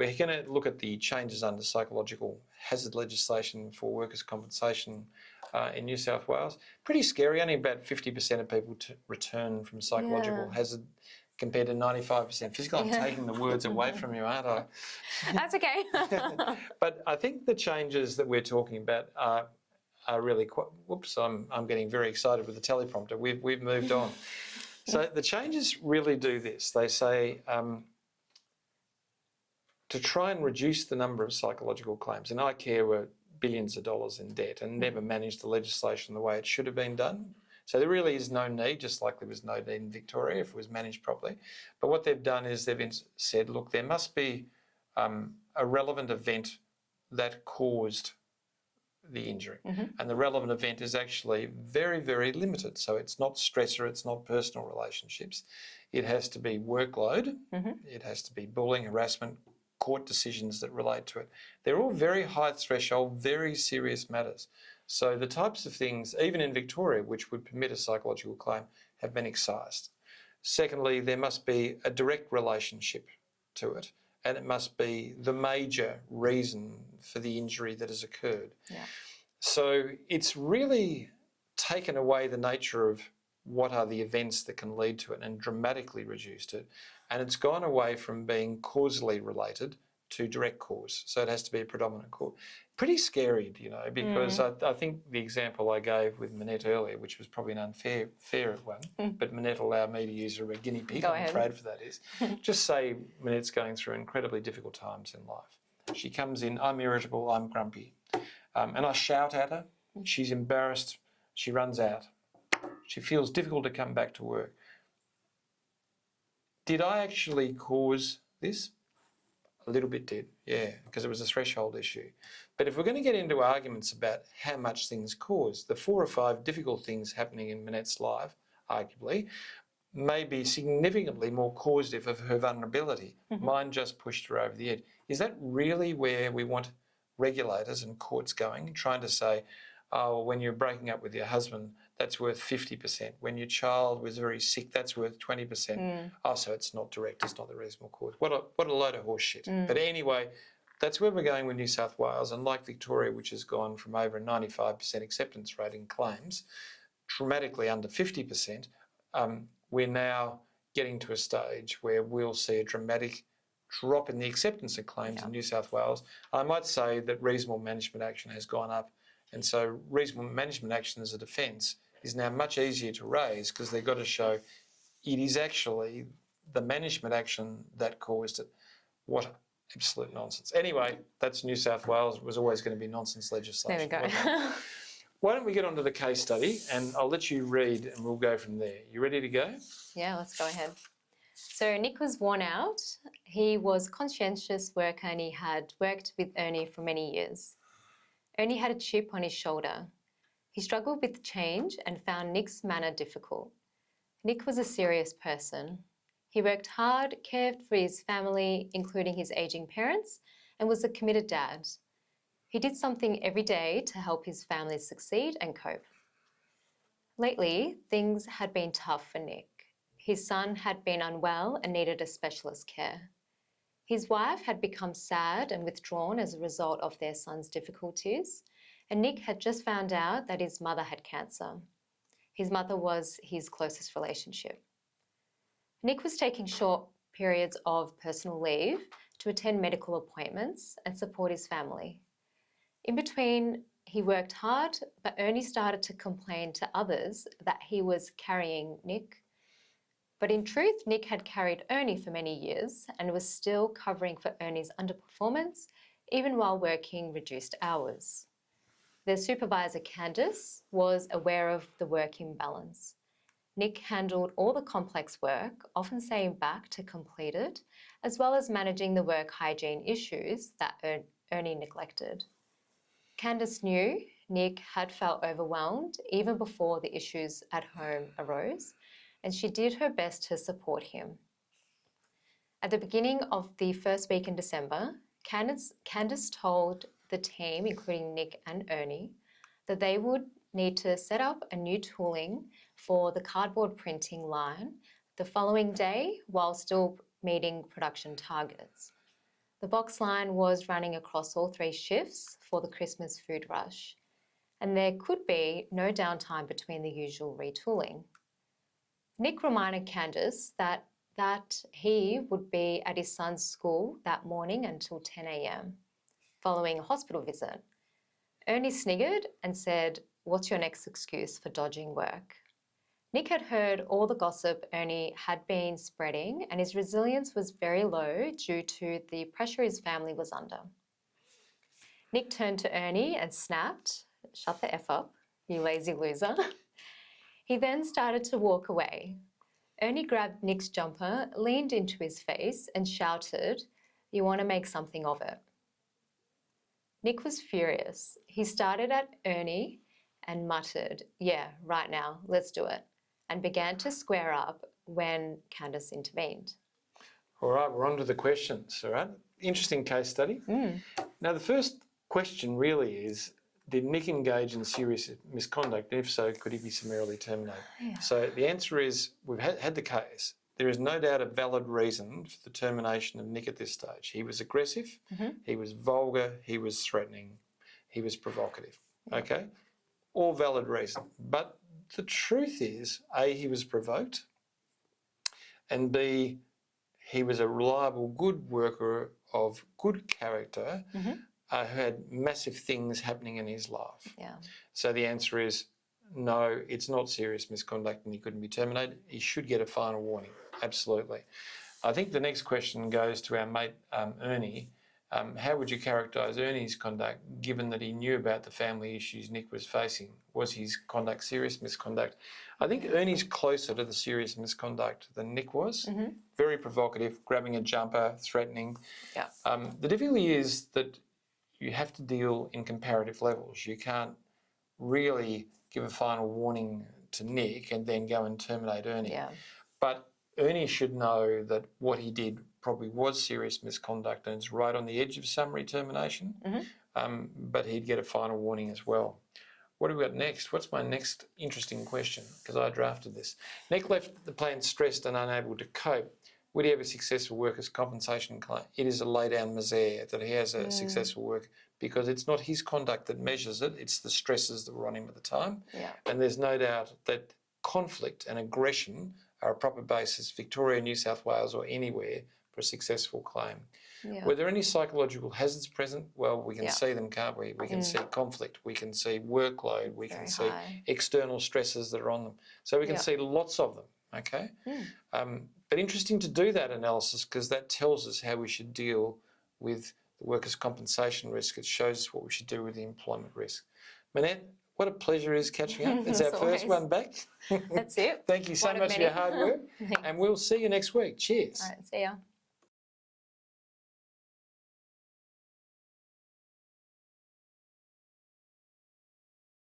we're going to look at the changes under psychological hazard legislation for workers' compensation in New South Wales. Pretty scary. Only about 50% of people return from psychological hazard compared to 95% physical. I'm taking the words away from you, aren't I? That's okay. But I think the changes that we're talking about are really quite... Whoops, I'm getting very excited with the teleprompter. We've moved on. So the changes really do this. They say to try and reduce the number of psychological claims. And iCare were billions of dollars in debt and never managed the legislation the way it should have been done. So there really is no need, just like there was no need in Victoria if it was managed properly. But what they've done is they've said, look, there must be a relevant event that caused the injury. And the relevant event is actually very, very limited. So it's not stressor, it's not personal relationships. It has to be workload, it has to be bullying, harassment, court decisions that relate to it. They're all very high threshold, very serious matters. So the types of things, even in Victoria, which would permit a psychological claim, have been excised. Secondly, there must be a direct relationship to it, and it must be the major reason for the injury that has occurred. So it's really taken away the nature of what are the events that can lead to it and dramatically reduced it. And it's gone away from being causally related to direct cause. So it has to be a predominant cause. Pretty scary, you know, because I think the example I gave with Monnette earlier, which was probably an unfair one, but Monnette allowed me to use her as a guinea pig, I'm afraid for that is. Just say Monnette's going through incredibly difficult times in life. She comes in, I'm irritable, I'm grumpy. And I shout at her, she's embarrassed, she runs out. She feels difficult to come back to work. Did I actually cause this? A little bit did, yeah, because it was a threshold issue. But if we're going to get into arguments about how much things cause, the 4 or 5 difficult things happening in Monnette's life, arguably, may be significantly more causative of her vulnerability. Mine just pushed her over the edge. Is that really where we want regulators and courts going, trying to say, oh, when you're breaking up with your husband, that's worth 50%. When your child was very sick, that's worth 20%. Oh, so it's not direct, it's not the reasonable cause. What a load of horse shit. But anyway, that's where we're going with New South Wales. And like Victoria, which has gone from over a 95% acceptance rate in claims, dramatically under 50%, we're now getting to a stage where we'll see a dramatic drop in the acceptance of claims in New South Wales. I might say that reasonable management action has gone up. And so reasonable management action as a defence is now much easier to raise because they've got to show it is actually the management action that caused it. What absolute nonsense. Anyway, that's New South Wales. It was always going to be nonsense legislation. There we go. Why don't we get on to the case study and I'll let you read and we'll go from there. You ready to go? Yeah, let's go ahead. So Nick was worn out. He was a conscientious worker and he had worked with Ernie for many years. Ernie had a chip on his shoulder. He struggled with change and found Nick's manner difficult. Nick was a serious person. He worked hard, cared for his family, including his ageing parents, and was a committed dad. He did something every day to help his family succeed and cope. Lately, things had been tough for Nick. His son had been unwell and needed a specialist care. His wife had become sad and withdrawn as a result of their son's difficulties, and Nick had just found out that his mother had cancer. His mother was his closest relationship. Nick was taking short periods of personal leave to attend medical appointments and support his family. In between, he worked hard, but Ernie started to complain to others that he was carrying Nick. But in truth, Nick had carried Ernie for many years and was still covering for Ernie's underperformance, even while working reduced hours. Their supervisor, Candice, was aware of the work imbalance. Nick handled all the complex work, often staying back to complete it, as well as managing the work hygiene issues that Ernie neglected. Candice knew Nick had felt overwhelmed even before the issues at home arose, and she did her best to support him. At the beginning of the first week in December, Candice told the team, including Nick and Ernie, that they would need to set up a new tooling for the cardboard printing line the following day while still meeting production targets. The box line was running across all 3 shifts for the Christmas food rush, and there could be no downtime between the usual retooling. Nick reminded Candace that he would be at his son's school that morning until 10 a.m, following a hospital visit. Ernie sniggered and said, "What's your next excuse for dodging work?" Nick had heard all the gossip Ernie had been spreading, and his resilience was very low due to the pressure his family was under. Nick turned to Ernie and snapped, "Shut the F up, you lazy loser." He then started to walk away. Ernie grabbed Nick's jumper, leaned into his face and shouted, "You want to make something of it." Nick was furious. He started at Ernie and muttered, "Yeah, right now, let's do it," and began to square up when Candace intervened. All right, we're on to the questions, all right? Interesting case study. Now, the first question really is, did Nick engage in serious misconduct? And if so, could he be summarily terminated? Yeah. So the answer is, we've had the case. There is no doubt a valid reason for the termination of Nick at this stage. He was aggressive, he was vulgar, he was threatening, he was provocative, okay? All valid reason. But the truth is, A, he was provoked, and B, he was a reliable, good worker of good character who had massive things happening in his life. Yeah. So the answer is no, it's not serious misconduct and he couldn't be terminated. He should get a final warning, absolutely. I think the next question goes to our mate Ernie. How would you characterise Ernie's conduct given that he knew about the family issues Nick was facing? Was his conduct serious misconduct? I think Ernie's closer to the serious misconduct than Nick was. Very provocative, grabbing a jumper, threatening. Yeah. The difficulty is that you have to deal in comparative levels. You can't really give a final warning to Nick and then go and terminate Ernie. Yeah. But Ernie should know that what he did probably was serious misconduct and it's right on the edge of summary termination, but he'd get a final warning as well. What have we got next? What's my next interesting question? Because I drafted this. Nick left the plant stressed and unable to cope. Would he have a successful workers' compensation claim? It is a lay-down misere that he has a successful work because it's not his conduct that measures it, it's the stresses that were on him at the time. Yeah. And there's no doubt that conflict and aggression are a proper basis, Victoria, New South Wales or anywhere, for a successful claim. Yeah. Were there any psychological hazards present? Well, we can see them, can't we? We can see conflict, we can see workload, we can see external stresses that are on them. So we can see lots of them, okay? But interesting to do that analysis because that tells us how we should deal with the workers' compensation risk. It shows us what we should do with the employment risk. Monnette, what a pleasure it is catching up. It's our first one back. That's it. Thank you so much for your hard work. And we'll see you next week. Cheers. All right, see ya.